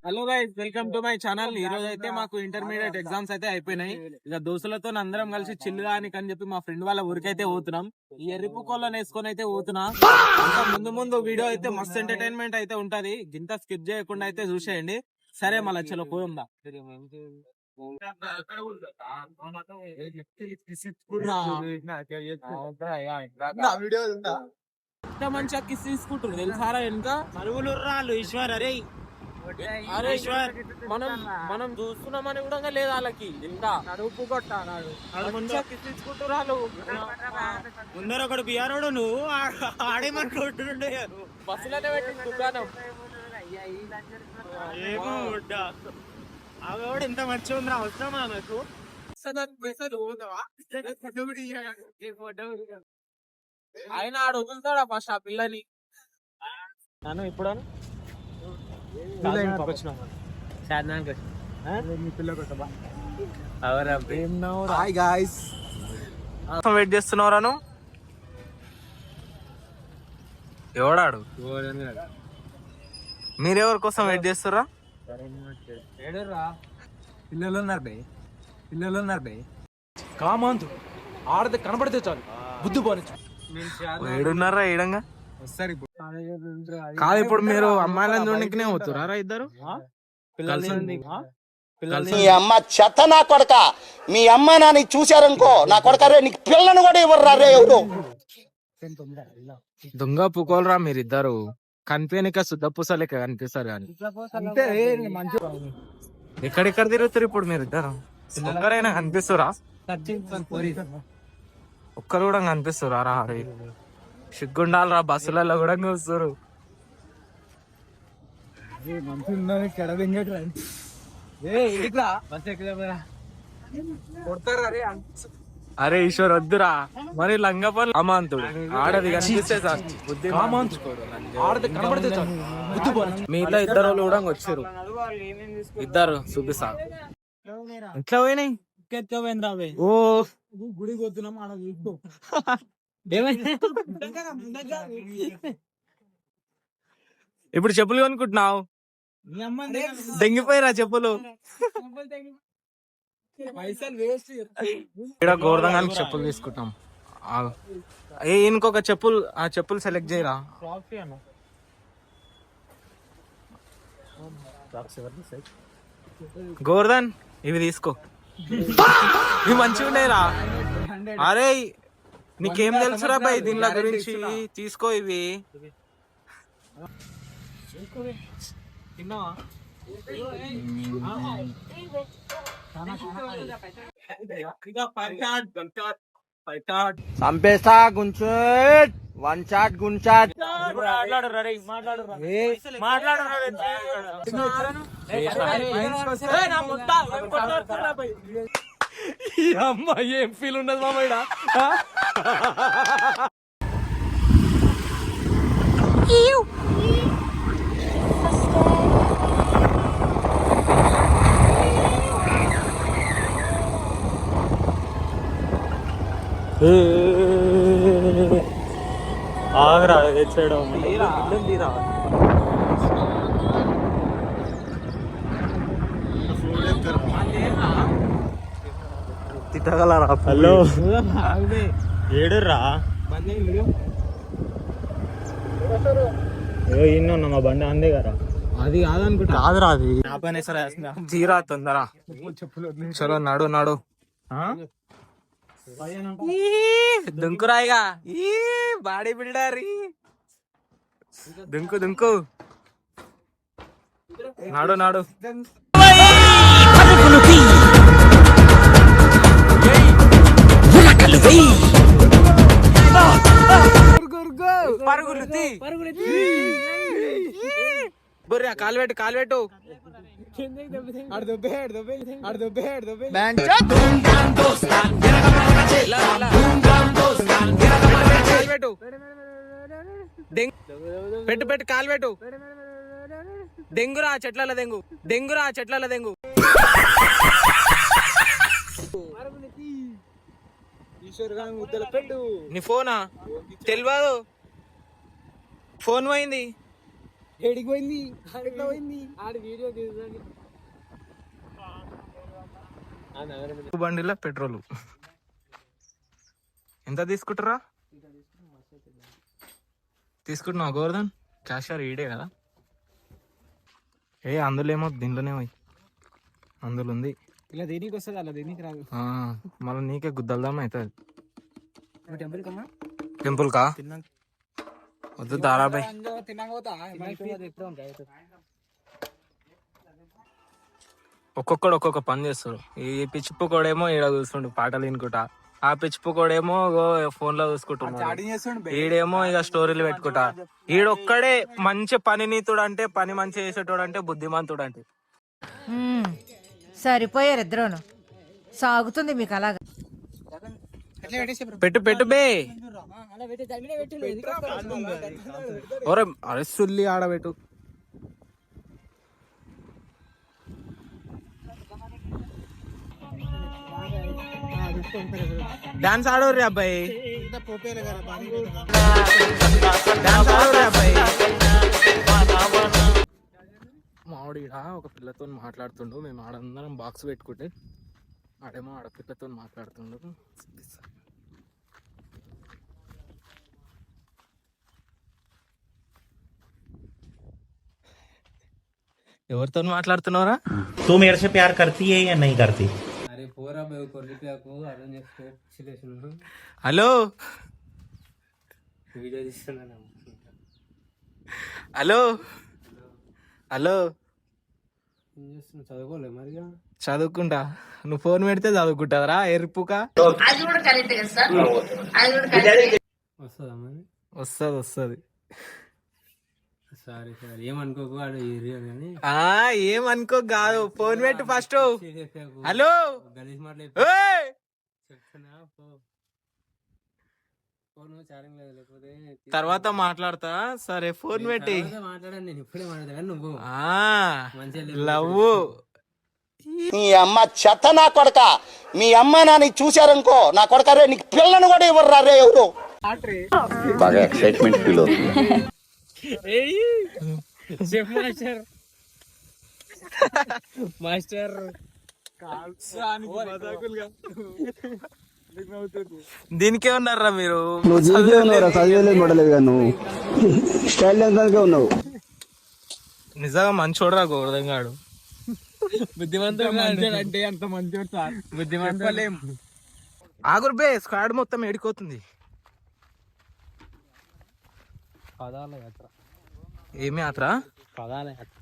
Hello guys, welcome to my channel. ఈ రోజు అయితే మాకు ఇంటర్మీడియట్ ఎగ్జామ్స్ అయితే అయిపోయినాయి. ఇక దోస్తులతో అందరం కలిసి చిల్లుగానికి అని చెప్పి మా ఫ్రెండ్ వాళ్ళ ఊరికైతే పోతున్నాం. ఈ ఎరుపు కోళ్ళని వేసుకొని అయితే పోతున్నా. ఇంకా ముందు వీడియో అయితే మస్తు ఎంటర్టైన్మెంట్ అయితే ఉంటది. గింత స్కిప్ చేయకుండా అయితే చూసేయండి. సరే మళ్ళీ చలో పోయిందా. మంచిగా కిస్ తీసుకుంటారు తెలుసారా వెనుక అరువులు రాళ్ళు ఈశ్వర్. అరే అరే ఈశ్వర్, మనం చూస్తున్నామని కూడా లేదు వాళ్ళకి. ఇంకా నడుపు కొట్టాడు మంచిగా కిస్ తీసుకుంటారు వాళ్ళు. ముందర ఒకడు బియ్యారోడు నువ్వు ఆడేమనుకుంటుండే బస్సులోనే పెట్టి దుకాణం. ఆవిడ ఎంత మంచిగా ఉందిరా, వస్తామా నాకు ఆయన ఆడు వదులుతాడా ఫస్ట్ ఆ పిల్లని. నన్ను ఇప్పుడు వెయిట్ చేస్తున్నారాను. ఎవడాడు? మీరెవరి కోసం వెయిట్ చేస్తురా? పిల్లలు ఉన్నారు బే కామాంతు ఆడది కనబడితే చాలు బుద్ధి పోనిచ్చు. ఏడున్నారా? ఏడంగా వస్తారు కాదు. ఇప్పుడు మీరు అమ్మాయిలను చూడనికినే అవుతారా ఇద్దరు? మీ అమ్మ చెత్త నా కొడక. మీ అమ్మ నాని చూశారనుకో నా కొడక రే, నీకు పిల్లను కూడా ఇవ్వరు రే ఎవరు. దొంగ పుకోలరా మీరిద్దరు. కనిపించక శుద్ధ పూసలేక కనిపిస్తారు కానీ ఎక్కడెక్కడ తిరుగుతారు ఇప్పుడు మీరిద్దరు? ఒక్కరైనా కనిపిస్తురా? ఒక్కరు కూడా కనిపిస్తురా? రా సిగ్గుండాలరా, బస్సులలో కూడా చూస్తారు. అరే ఈశ్వర్ వద్దురా మరి. లంగపల్లి అమాంతుడు ఆడది కనిపిస్తే సార్ బుద్ధి ఆడది కనబడితే చాలు బుద్ధి పోనిచ్చు. మిగతా ఇద్దరు వాళ్ళు కూడా వచ్చారు. ఇద్దరు చూపిస్తా. ఎట్లా పోయినాయి? ఓ గుడికి పోతున్నాం ఆడ చూసుకో. ఇప్పుడు చెప్పులు కొనుక్కుంటున్నావు? దెంగిపోయిరా చెప్పులు. ఇక్కడ గోర్ధంగానికి చెప్పులు తీసుకుంటాం. ఇంకొక చెప్పులు, ఆ చెప్పులు సెలెక్ట్ చేయరా. గోర్ధన్ ఇవి తీసుకో, ఇవి మంచిగా ఉన్నాయిరా. అరే నీకేం తెలుసురా బాయ్ దీనిల గురించి? తీసుకో ఇవి. సంపేస్తా గుంచట్ వన్ షాట్ గుంచాట్. అమ్మ ఏం ఫీల్ ఉండదు మామయ్య. ఆగరా తెచ్చేయడం తిట్టగలరా? హలో ఏడుర్రా ఇన్న మా బండి అందే కదా. అది కాదనుకుంటా. కాదురా అది జీరా తొందర. చలో నడు నడు. దుంకురాయిగా ఈ బాడీ బిల్డర్. దుంకు దుంకు నాడు నాడు. బొర్రా కాలువెట్టు కాలువెట్టు. పెట్టు పెట్టు కాలు పెట్టు. దెంగురా చెట్ల దెంగు, దెంగురా చెట్ల దెంగు. నీ ఫోనా తెలియదు? ఫోన్ పోయింది. ఏడికి పోయింది ఎట్లా పోయింది ఆడి వీడియో తీసాను బండిలో పెట్రోల్ ఎంత తీసుకుంటారా? తీసుకుంటున్నావు గోవర్ధన్? క్యాషియర్ ఈడే కదా. అందులో ఏమో దీంట్లోనే పోయి అందులో ఉంది. ఇలా దేనికి వస్తుంది అలా దేనికి రాదు. మళ్ళీ నీకే గుద్దల్దాం అవుతుంది. టెంపుల్ కమ్మా టెంపుల్ కా వద్దు దారాబాయ్. ఒక్కొక్కడు ఒక్కొక్క పని చేస్తాడు. ఈ పిచ్చిప్పుకోడేమో ఈడ చూస్తుండు పాటలు వినుకుంటా, ఆ పిచ్చిప్పుకోడేమో ఫోన్ లో చూసుకుంటున్నాడు, ఈడేమో ఇక స్టోరీలు పెట్టుకుంటా. ఈడొక్కడే మంచి పని నీతుడు అంటే, పని మంచి చేసేటోడు అంటే, బుద్ధిమంతుడు అంటే. సరిపోయారు ఇద్దరును. సాగుతుంది మీకు అలాగా. పెట్టు పెట్టు బే. అరే సుల్లి ఆడబెట్టు. డాన్స్ ఆడోర్రీ అబ్బాయి, డాన్స్ ఆడోర్రీ అబ్బాయి. మావాడు ఈడ ఒక పిల్లతో మాట్లాడుతుండు, మేము ఆడందరం బాక్స్ పెట్టుకుంటే ఆడేమో ఆడపిల్లతో మాట్లాడుతుండు. ఎవరితో మాట్లాడుతున్నావురా? तू मेरे से प्यार करती है या नहीं करती? అరే పోరా కొర్రిపోయాకు అర్థం చేసుకో. హలో వీడియో తీస్తున్నాను. హలో హలో ఏం చేస్తున్నావు? చదువుకోలే మరిగా? చదువుకుంటా. నువ్వు ఫోన్ పెడితే చదువుకుంటావరా ఎరుపుకా? వస్తుందా మరి? వస్తుంది. సారీ ఏమనుకోకు, వాడు ఏరియా కానీ ఏమనుకో కాదు. ఫోన్ పెట్టు ఫస్ట్. హలో గలీజ్ మాటలు చెప్తున్నా. ఫోన్ చార్జింగ్ లేదు, లేకపోతే తర్వాత మాట్లాడతా. సరే ఫోన్ పెట్టి మాట్లాడాను. నేను ఇప్పుడే మాట్లాడా. నువ్వు మంచిగా లవ్. నీ అమ్మ చెత్త నా కొడక. మీ అమ్మ నాని చూశారనుకో నా కొడక రే నీకు పిల్లను కూడా ఇవ్వరు రే ఎవరు. బాగా ఎక్సైట్మెంట్ ఫీల్ అవుతుంది. మాస్టర్ దీనికే ఉన్నారా మీరు? నువ్వు జీకే ఉన్నావురా, చదివేలేదు పడలేదు. నువ్వు స్టైల్ డాన్సర్కే ఉన్నావు. నిజంగా మంచోడరా గోవర్ధన్ గాడు. బుద్ధిమంతుడు అంటే అంత మంచోడు సార్. బుద్ధిమంతులేం. ఆగురు బే, స్క్వాడ్ మొత్తం ఏడిపోతుంది. పదాల యాత్ర. ఏమి యాత్ర? పదాల యాత్ర.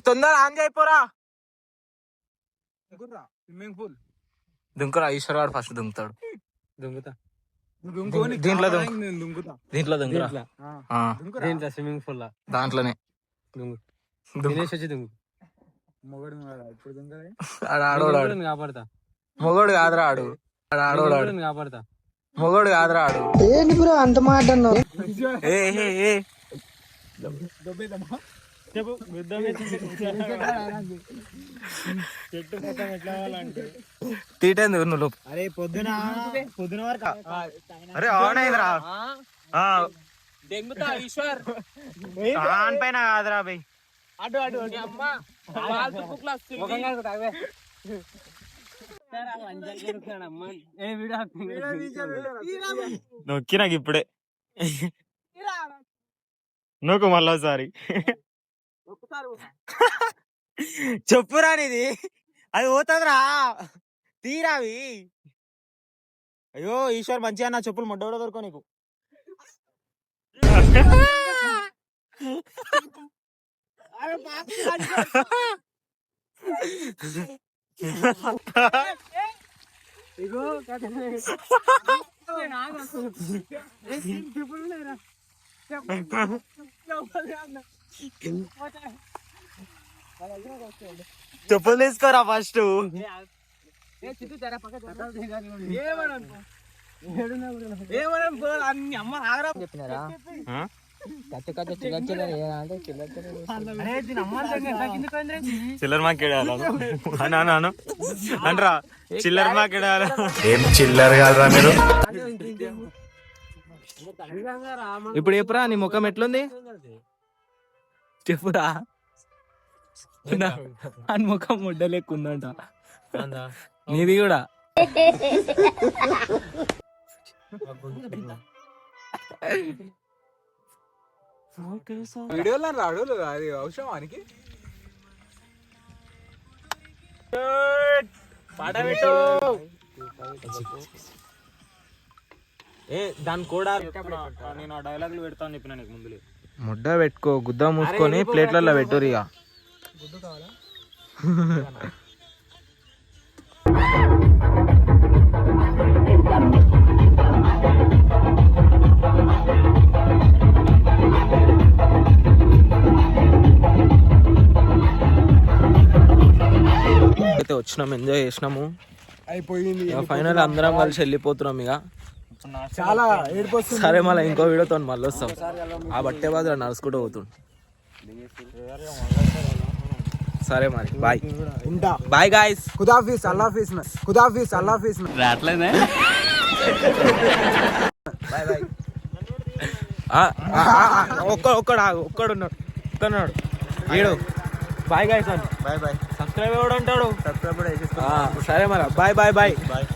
తొందర ఆన్ అయిపోరా. స్విమ్మింగ్ పూల్ దుంకురా. ఈశ్వర్ వాడు ఫస్ట్ దుంకుతాడు. దుంకుతా. దీంట్లో దుంకురా. దీంట్లో స్విమ్మింగ్ పూల్ దాంట్లోనే దినేష్ వచ్చి దుంకు. ఆడోడు కాపాడతా. మొగోడు కాదురా ఆడు. ఆడోడు కాపాడతా. మొగోడు కాదురా ఆడు. ఏంటి బ్రో అంత మాట అన్నావు? తీటేందుకు నువ్వు? అరే పొద్దున వరకు అరే ఆన్ అయిందిరా. దెంగుతా ఈశ్వర్. ఆన్ పైన కాదురా బై. అటు అటు నొక్కి నాకు ఇప్పుడే నొక్కు మళ్ళీసారి. చెప్పురా నీది. అది పోతుందిరా, తీరావి. అయ్యో ఈశ్వర్ మంచిగా నా చెప్పులు మొడ్డ కూడా దొరకవు నీకు. చెప్పులు తీసుకోరా ఫస్ట్. చిల్లర మాకేడాను అంటరా. చిల్లర మాకేడాలి. ఏం చిల్లర కాదురా మీరు. ఇప్పుడు చెప్పురా నీ ముఖం ఎట్లుంది చెప్పురా అని ముఖం ముడ్డలేకుందంట నీది కూడా వీడియోలో రాడు అది అవసరానికి పాట పెట్టు దాని కూడా నేను ఆ డైలాగులు పెడతాను చెప్పిన నీకు ముందు ముడ్డ పెట్టుకో గుద్ద మూసుకొని ప్లేట్లలో పెట్టురు ఇక అయితే వచ్చినాము ఎంజాయ్ చేసినాము అయిపోయింది ఫైనల్ అందరం కలిసి వెళ్ళిపోతున్నాం ఇక చాలా ఏడుపు సరే మళ్ళీ ఇంకో వీడియోతో మళ్ళీ వస్తాం ఆ బట్టే బాధ నడుచుకుంటూ పోతుండు సరే మరి బాయ్ ఉంటా బాయ్ గాయస్ ఖుదాఫీస్ అల్లాఫీస్ ఖుదాఫీస్ అల్లాఫీస్ రావట్లేదే బాయ్ బాయ్ ఒక్కడున్నాడు ఏడు బాయ్ గాయస్ అని బాయ్ బాయ్ సబ్స్క్రైబ్ ఎవడు అంటాడు సరే మరి బాయ్ బాయ్ బాయ్ బాయ్